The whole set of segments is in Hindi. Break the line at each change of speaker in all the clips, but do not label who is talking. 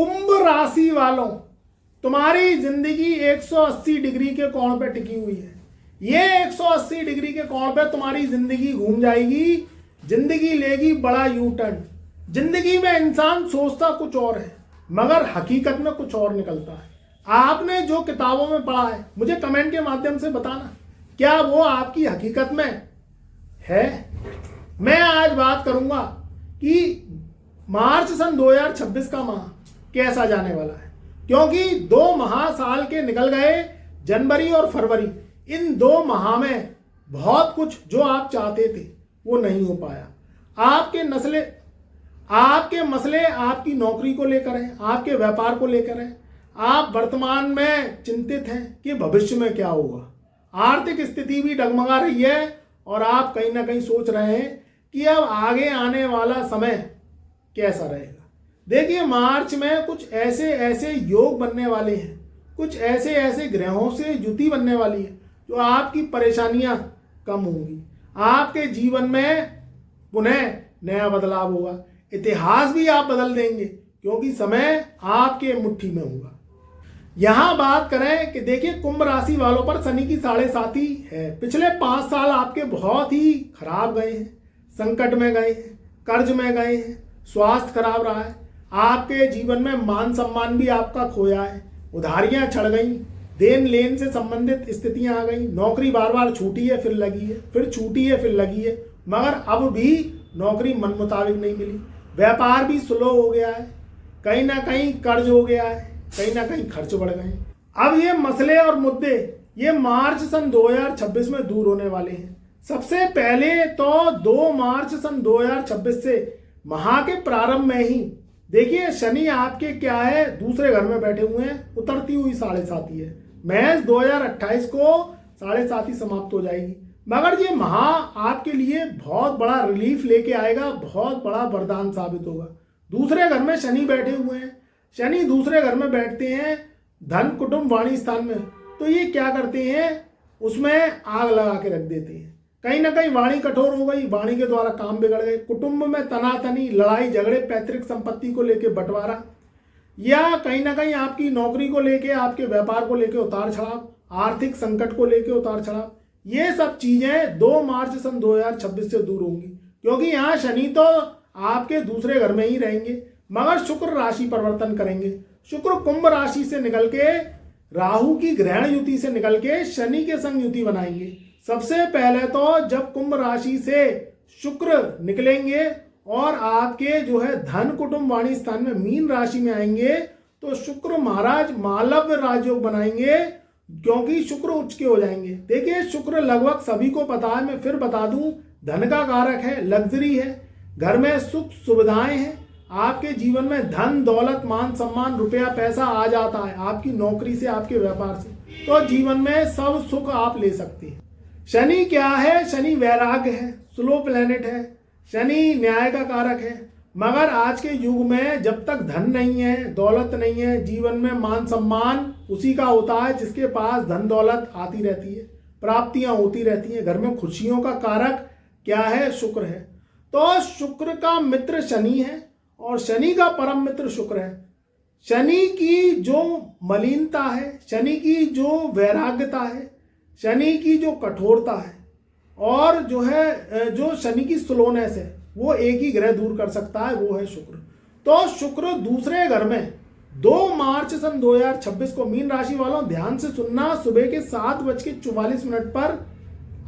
कुंभ राशि वालों, तुम्हारी जिंदगी 180 डिग्री के कोण पे टिकी हुई है। ये 180 डिग्री के कोण पे तुम्हारी जिंदगी घूम जाएगी। जिंदगी लेगी बड़ा यू टर्न। जिंदगी में इंसान सोचता कुछ और है मगर हकीकत में कुछ और निकलता है। आपने जो किताबों में पढ़ा है मुझे कमेंट के माध्यम से बताना, क्या वो आपकी हकीकत में है। मैं आज बात करूंगा कि मार्च सन 2026 का माह कैसा जाने वाला है, क्योंकि 2 महासाल के निकल गए, जनवरी और फरवरी। इन 2 माह में बहुत कुछ जो आप चाहते थे वो नहीं हो पाया। आपके मसले आपकी नौकरी को लेकर है, आपके व्यापार को लेकर है। आप वर्तमान में चिंतित हैं कि भविष्य में क्या होगा। आर्थिक स्थिति भी डगमगा रही है और आप कहीं ना कहीं सोच रहे हैं कि अब आगे आने वाला समय कैसा रहेगा। देखिए, मार्च में कुछ ऐसे योग बनने वाले हैं, कुछ ऐसे ग्रहों से युति बनने वाली है जो आपकी परेशानियां कम होंगी। आपके जीवन में पुनः नया बदलाव होगा। इतिहास भी आप बदल देंगे क्योंकि समय आपके मुट्ठी में होगा। यहां बात करें कि देखिए, कुंभ राशि वालों पर शनि की 7.5 है। पिछले 5 साल आपके बहुत ही खराब गए हैं, संकट में गए हैं, कर्ज में गए हैं, स्वास्थ्य खराब रहा है। आपके जीवन में मान सम्मान भी आपका खोया है, उधारियां चढ़ गई, देन लेन से संबंधित स्थितियां आ गई, नौकरी बार बार छूटी है फिर लगी है, फिर छूटी है फिर लगी है, मगर अब भी नौकरी मन मुताबिक नहीं मिली। व्यापार भी स्लो हो गया है, कहीं ना कहीं कर्ज हो गया है, कहीं ना कहीं खर्च बढ़ गए। अब ये मसले और मुद्दे ये मार्च सन 2026 में दूर होने वाले हैं। सबसे पहले तो 2 मार्च सन 2026 से माह के प्रारंभ में ही देखिए, शनि आपके क्या है, दूसरे घर में बैठे हुए हैं, उतरती हुई 7.5 है। महज 2028 को 7.5 समाप्त हो जाएगी, मगर ये माह आपके लिए बहुत बड़ा रिलीफ लेके आएगा, बहुत बड़ा वरदान साबित होगा। दूसरे घर में शनि बैठे हुए हैं। शनि दूसरे घर में बैठते हैं धन कुटुंब वाणी स्थान में, तो ये क्या करते हैं, उसमें आग लगा के रख देते हैं। कहीं ना कहीं वाणी कठोर हो गई, वाणी के द्वारा काम बिगड़ गए, कुटुंब में तनातनी, लड़ाई झगड़े, पैतृक संपत्ति को लेके बंटवारा, या कहीं ना कहीं आपकी नौकरी को लेके, आपके व्यापार को लेके उतार चढ़ाव, आर्थिक संकट को लेके उतार चढ़ाव, ये सब चीजें 2 मार्च सन 2026 से दूर होंगी। क्योंकि यहाँ शनि तो आपके दूसरे घर में ही रहेंगे, मगर शुक्र राशि परिवर्तन करेंगे। शुक्र कुंभ राशि से निकल के राहु की ग्रहण युति से निकल के शनि के संग युति बनाएंगे। सबसे पहले तो जब कुंभ राशि से शुक्र निकलेंगे और आपके जो है धन कुटुंब वाणी स्थान में मीन राशि में आएंगे, तो शुक्र महाराज मालव्य राजयोग बनाएंगे, क्योंकि शुक्र उच्च के हो जाएंगे। देखिए, शुक्र लगभग सभी को पता है, मैं फिर बता दूं, धन का कारक है, लग्जरी है, घर में सुख सुविधाएं हैं, आपके जीवन में धन दौलत मान सम्मान रुपया पैसा आ जाता है आपकी नौकरी से, आपके व्यापार से, तो जीवन में सब सुख आप ले सकते हैं। शनि क्या है, शनि वैराग्य है, स्लो प्लेनेट है, शनि न्याय का कारक है। मगर आज के युग में जब तक धन नहीं है, दौलत नहीं है, जीवन में मान सम्मान उसी का होता है जिसके पास धन दौलत आती रहती है, प्राप्तियां होती रहती हैं। घर में खुशियों का कारक क्या है, शुक्र है। तो शुक्र का मित्र शनि है और शनि का परम मित्र शुक्र है। शनि की जो मलिनता है, शनि की जो वैराग्यता है, शनि की जो कठोरता है और जो है जो शनि की स्लोनेस है, वो एक ही ग्रह दूर कर सकता है, वो है शुक्र। तो शुक्र दूसरे घर में 2 मार्च सन 2026 को, मीन राशि वालों ध्यान से सुनना, सुबह के 7:44 पर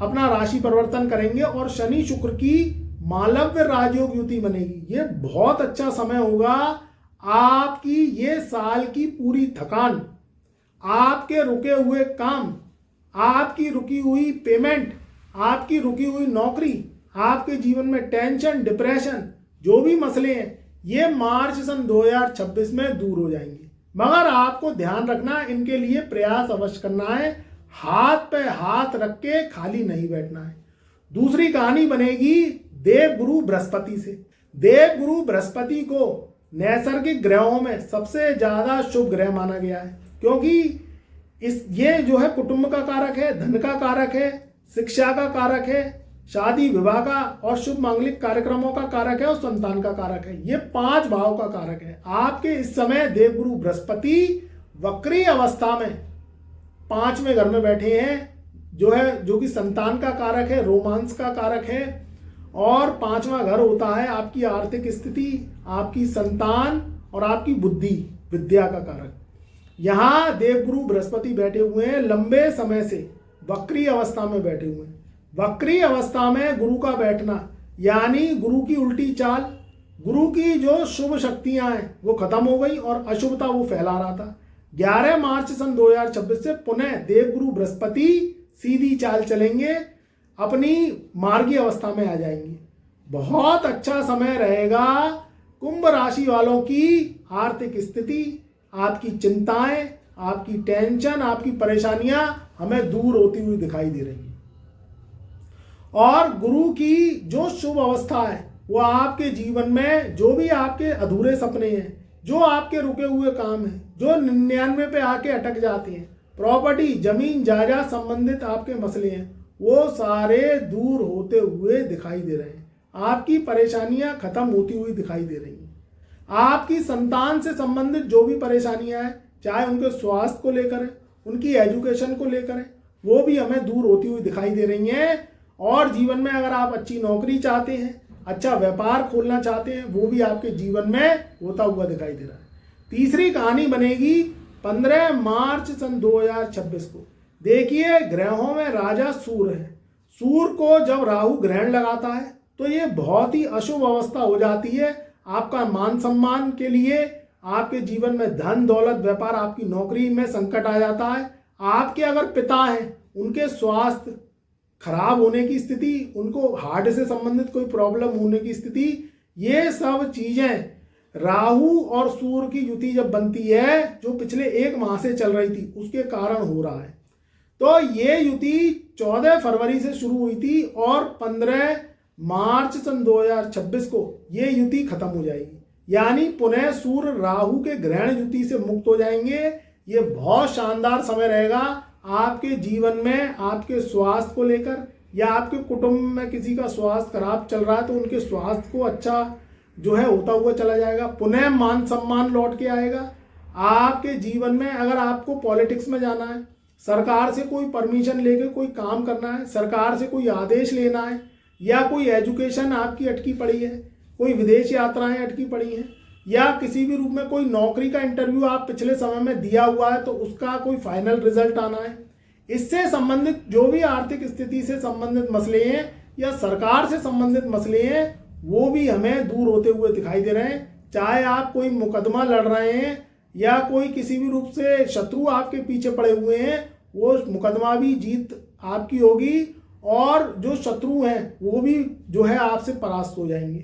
अपना राशि परिवर्तन करेंगे और शनि शुक्र की मालव्य राजयोग युति बनेगी। ये बहुत अच्छा समय होगा। आपकी ये साल की पूरी थकान, आपके रुके हुए काम, आपकी रुकी हुई पेमेंट, आपकी रुकी हुई नौकरी, आपके जीवन में टेंशन डिप्रेशन जो भी मसले हैं, ये मार्च सन 2026 में दूर हो जाएंगे। मगर आपको ध्यान रखना, इनके लिए प्रयास अवश्य करना है, हाथ पे हाथ रख के खाली नहीं बैठना है। दूसरी कहानी बनेगी देवगुरु बृहस्पति से। देवगुरु बृहस्पति को नैसर्गिक ग्रहों में सबसे ज्यादा शुभ ग्रह माना गया है, क्योंकि ये जो है कुटुंब का कारक है, धन का कारक है, शिक्षा का कारक है, शादी विवाह का और शुभ मांगलिक कार्यक्रमों का कारक है और संतान का कारक है। ये 5 भाव का कारक है। आपके इस समय देवगुरु बृहस्पति वक्री अवस्था में 5वें घर में बैठे हैं, जो कि संतान का कारक है, रोमांस का कारक है। और 5वां घर होता है आपकी आर्थिक स्थिति, आपकी संतान और आपकी बुद्धि विद्या का कारक। यहाँ देवगुरु बृहस्पति बैठे हुए हैं, लंबे समय से वक्री अवस्था में बैठे हुए हैं। वक्री अवस्था में गुरु का बैठना यानी गुरु की उल्टी चाल, गुरु की जो शुभ शक्तियां हैं वो खत्म हो गई और अशुभता वो फैला रहा था। 11 मार्च सन 2026 से पुनः देवगुरु बृहस्पति सीधी चाल चलेंगे, अपनी मार्गी अवस्था में आ जाएंगे। बहुत अच्छा समय रहेगा। कुंभ राशि वालों की आर्थिक स्थिति, आपकी चिंताएं, आपकी टेंशन, आपकी परेशानियां हमें दूर होती हुई दिखाई दे रही हैं। और गुरु की जो शुभ अवस्था है वो आपके जीवन में जो भी आपके अधूरे सपने हैं, जो आपके रुके हुए काम हैं, जो 99 पे आके अटक जाते हैं, प्रॉपर्टी, जमीन जायदाद संबंधित आपके मसले हैं, वो सारे दूर होते हुए दिखाई दे रहे हैं। आपकी परेशानियां खत्म होती हुई दिखाई दे रही हैं। आपकी संतान से संबंधित जो भी परेशानियां हैं, चाहे उनके स्वास्थ्य को लेकर है, उनकी एजुकेशन को लेकर है, वो भी हमें दूर होती हुई दिखाई दे रही हैं। और जीवन में अगर आप अच्छी नौकरी चाहते हैं, अच्छा व्यापार खोलना चाहते हैं, वो भी आपके जीवन में होता हुआ दिखाई दे रहा है। तीसरी कहानी बनेगी 15 मार्च सन 2026 को। देखिए, ग्रहों में राजा सूर्य है। सूर्य को जब राहु ग्रहण लगाता है तो ये बहुत ही अशुभ अवस्था हो जाती है। आपका मान सम्मान के लिए, आपके जीवन में धन दौलत व्यापार, आपकी नौकरी में संकट आ जाता है। आपके अगर पिता हैं, उनके स्वास्थ्य खराब होने की स्थिति, उनको हार्ट से संबंधित कोई प्रॉब्लम होने की स्थिति, ये सब चीजें राहु और सूर्य की युति जब बनती है, जो पिछले 1 माह से चल रही थी, उसके कारण हो रहा है। तो ये युति 14 फरवरी से शुरू हुई थी और 15 मार्च सन 2026 को ये युति खत्म हो जाएगी। यानी पुनः सूर्य राहु के ग्रहण युति से मुक्त हो जाएंगे। ये बहुत शानदार समय रहेगा आपके जीवन में। आपके स्वास्थ्य को लेकर या आपके कुटुंब में किसी का स्वास्थ्य खराब चल रहा है तो उनके स्वास्थ्य को अच्छा जो है होता हुआ चला जाएगा। पुनः मान सम्मान लौट के आएगा आपके जीवन में। अगर आपको पॉलिटिक्स में जाना है, सरकार से कोई परमिशन लेके कोई काम करना है, सरकार से कोई आदेश लेना है, या कोई एजुकेशन आपकी अटकी पड़ी है, कोई विदेश यात्राएं अटकी पड़ी हैं, या किसी भी रूप में कोई नौकरी का इंटरव्यू आप पिछले समय में दिया हुआ है तो उसका कोई फाइनल रिजल्ट आना है, इससे संबंधित जो भी आर्थिक स्थिति से संबंधित मसले हैं या सरकार से संबंधित मसले हैं, वो भी हमें दूर होते हुए दिखाई दे रहे हैं। चाहे आप कोई मुकदमा लड़ रहे हैं या कोई किसी भी रूप से शत्रु आपके पीछे पड़े हुए हैं, वो मुकदमा भी जीत आपकी होगी और जो शत्रु हैं वो भी जो है आपसे परास्त हो जाएंगे।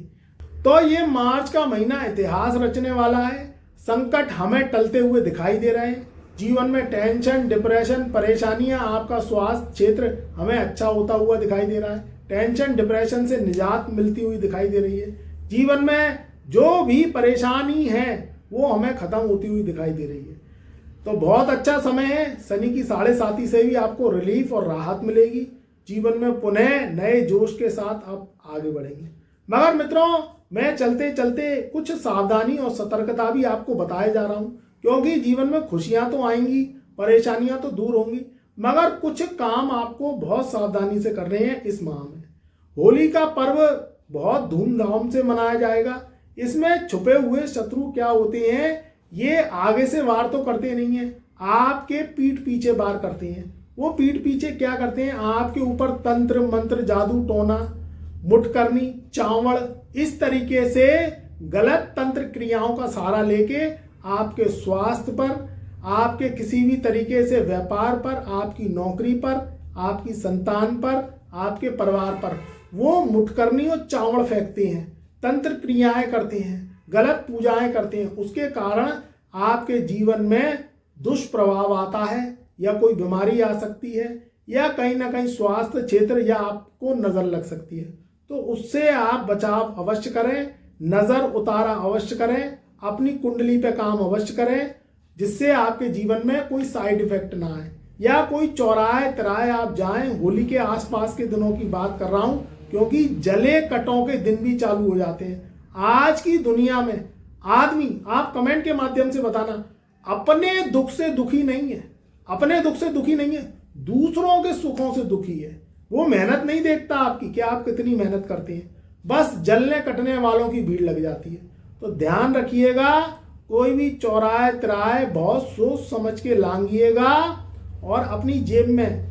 तो ये मार्च का महीना इतिहास रचने वाला है। संकट हमें टलते हुए दिखाई दे रहे हैं। जीवन में टेंशन, डिप्रेशन, परेशानियां, आपका स्वास्थ्य क्षेत्र हमें अच्छा होता हुआ दिखाई दे रहा है। टेंशन डिप्रेशन से निजात मिलती हुई दिखाई दे रही है। जीवन में जो भी परेशानी है वो हमें खत्म होती हुई दिखाई दे रही है। तो बहुत अच्छा समय है। शनि की 7.5 से भी आपको रिलीफ और राहत मिलेगी। जीवन में पुनः नए जोश के साथ आप आगे बढ़ेंगे। मगर मित्रों, मैं चलते चलते कुछ सावधानी और सतर्कता भी आपको बताए जा रहा हूं, क्योंकि जीवन में खुशियां तो आएंगी, परेशानियां तो दूर होंगी, मगर कुछ काम आपको बहुत सावधानी से करने हैं इस माह में। होली का पर्व बहुत धूमधाम से मनाया जाएगा। इसमें छुपे हुए शत्रु क्या होते हैं, ये आगे से वार तो करते नहीं है, आपके पीठ पीछे वार करते हैं। वो पीठ पीछे क्या करते हैं, आपके ऊपर तंत्र मंत्र, जादू टोना, मुठकरनी, चावड़, इस तरीके से गलत तंत्र क्रियाओं का सहारा लेके आपके स्वास्थ्य पर, आपके किसी भी तरीके से व्यापार पर, आपकी नौकरी पर, आपकी संतान पर, आपके परिवार पर वो मुठकरनी और चावड़ फेंकते हैं, तंत्र क्रियाएं करते हैं, गलत पूजाएं करते हैं। उसके कारण आपके जीवन में दुष्प्रभाव आता है, या कोई बीमारी आ सकती है, या कहीं ना कहीं स्वास्थ्य क्षेत्र या आपको नजर लग सकती है। तो उससे आप बचाव अवश्य करें, नजर उतारा अवश्य करें, अपनी कुंडली पे काम अवश्य करें, जिससे आपके जीवन में कोई साइड इफेक्ट ना आए। या कोई चौराहे तिराहे आप जाएं, होली के आसपास के दिनों की बात कर रहा हूं, क्योंकि जले कटों के दिन भी चालू हो जाते हैं। आज की दुनिया में आदमी, आप कमेंट के माध्यम से बताना, अपने दुख से दुखी नहीं है, अपने दुख से दुखी नहीं है, दूसरों के सुखों से दुखी है। वो मेहनत नहीं देखता आपकी, क्या आप कितनी मेहनत करते हैं, बस जलने कटने वालों की भीड़ लग जाती है। तो ध्यान रखिएगा, कोई भी चौराहे तिराहे बहुत सोच समझ के लांघिएगा। और अपनी जेब में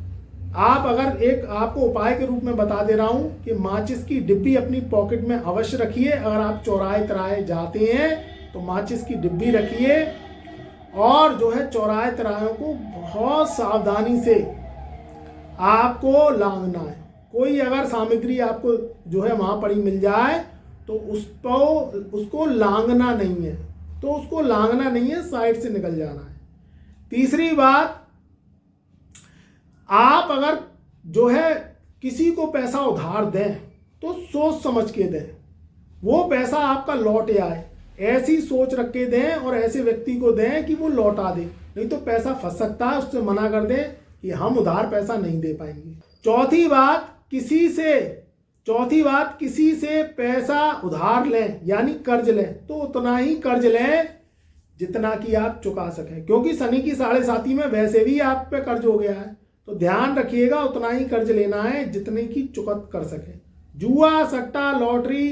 आप, अगर एक आपको उपाय के रूप में बता दे रहा हूं कि माचिस की डिब्बी अपनी पॉकेट में अवश्य रखिए। अगर आप चौराहे तिराहे जाते हैं तो माचिस की डिब्बी रखिए और जो है चौराहे तिराहों को बहुत सावधानी से आपको लांघना है। कोई अगर सामग्री आपको जो है वहां पड़ी मिल जाए तो उसको लांघना नहीं है, तो उसको लांघना नहीं है, साइड से निकल जाना है। तीसरी बात, आप अगर जो है किसी को पैसा उधार दें तो सोच समझ के दें, वो पैसा आपका लौट आए, ऐसी सोच रख के दें और ऐसे व्यक्ति को दें कि वो लौटा दे, नहीं तो पैसा फंस सकता है। उससे मना कर दें कि हम उधार पैसा नहीं दे पाएंगे। चौथी बात, किसी से पैसा उधार लें यानी कर्ज लें तो उतना ही कर्ज लें जितना कि आप चुका सकें, क्योंकि शनि की 7.5 में वैसे भी आप पे कर्ज हो गया है। तो ध्यान रखिएगा, उतना ही कर्ज लेना है जितने की चुकत कर सके। जुआ, सट्टा, लॉटरी,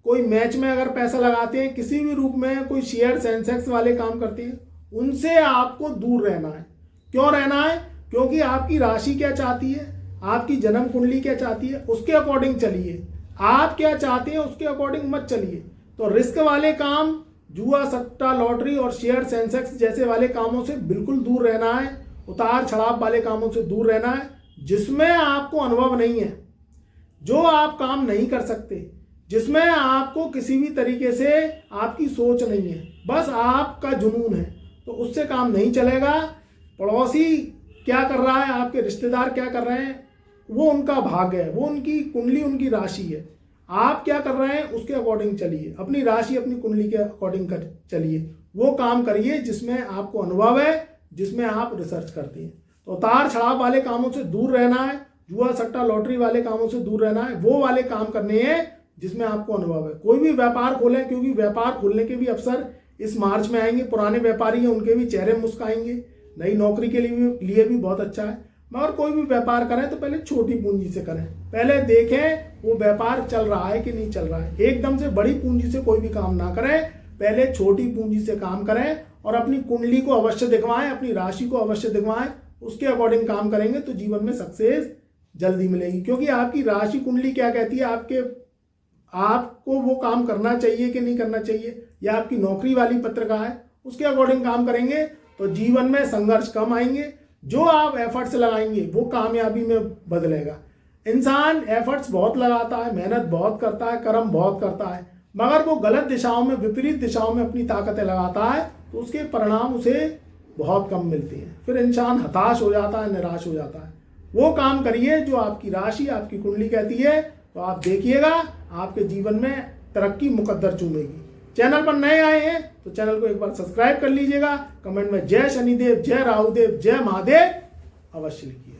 कोई मैच में अगर पैसा लगाते हैं, किसी भी रूप में कोई शेयर सेंसेक्स वाले काम करते हैं, उनसे आपको दूर रहना है। क्यों रहना है? क्योंकि आपकी राशि क्या चाहती है, आपकी जन्म कुंडली क्या चाहती है, उसके अकॉर्डिंग चलिए। आप क्या चाहते हैं उसके अकॉर्डिंग मत चलिए। तो रिस्क वाले काम, जुआ, सट्टा, लॉटरी और शेयर सेंसेक्स जैसे वाले कामों से बिल्कुल दूर रहना है। उतार चढ़ाव वाले कामों से दूर रहना है, जिसमें आपको अनुभव नहीं है, जो आप काम नहीं कर सकते, जिसमें आपको किसी भी तरीके से आपकी सोच नहीं है, बस आपका जुनून है, तो उससे काम नहीं चलेगा। पड़ोसी क्या कर रहा है, आपके रिश्तेदार क्या कर रहे हैं, वो उनका भाग्य है, वो उनकी कुंडली, उनकी राशि है। आप क्या कर रहे हैं उसके अकॉर्डिंग चलिए, अपनी राशि अपनी कुंडली के अकॉर्डिंग कर चलिए। वो काम करिए जिसमें आपको अनुभव है, जिसमें आप रिसर्च करते हैं। तो उतार चढ़ाव वाले कामों से दूर रहना है, जुआ, सट्टा, लॉटरी वाले कामों से दूर रहना है। वो वाले काम करने हैं जिसमें आपको अनुभव है। कोई भी व्यापार खोलें, क्योंकि व्यापार खोलने के भी अवसर इस मार्च में आएंगे। पुराने व्यापारी हैं उनके भी चेहरे मुस्काएंगे, नई नौकरी के लिए भी बहुत अच्छा है। मगर कोई भी व्यापार करें तो पहले छोटी पूंजी से करें, पहले देखें वो व्यापार चल रहा है कि नहीं चल रहा है। एकदम से बड़ी पूंजी से कोई भी काम ना करें, पहले छोटी पूंजी से काम करें और अपनी कुंडली को अवश्य दिखवाएं, अपनी राशि को अवश्य दिखवाएं। उसके अकॉर्डिंग काम करेंगे तो जीवन में सक्सेस जल्दी मिलेगी। क्योंकि आपकी राशि कुंडली क्या कहती है, आपको वो काम करना चाहिए कि नहीं करना चाहिए, या आपकी नौकरी वाली पत्रिका है, उसके अकॉर्डिंग काम करेंगे तो जीवन में संघर्ष कम आएंगे। जो आप एफर्ट्स लगाएंगे वो कामयाबी में बदलेगा। इंसान एफर्ट्स बहुत लगाता है, मेहनत बहुत करता है, कर्म बहुत करता है, मगर वो गलत दिशाओं में, विपरीत दिशाओं में अपनी ताकतें लगाता है तो उसके परिणाम उसे बहुत कम मिलते हैं। फिर इंसान हताश हो जाता है, निराश हो जाता है। वो काम करिए जो आपकी राशि, आपकी कुंडली कहती है, तो आप देखिएगा आपके जीवन में तरक्की मुकद्दर चूमेगी। चैनल पर नए आए हैं तो चैनल को एक बार सब्सक्राइब कर लीजिएगा। कमेंट में जय शनिदेव, जय राहुदेव, जय महादेव अवश्य लिखिए।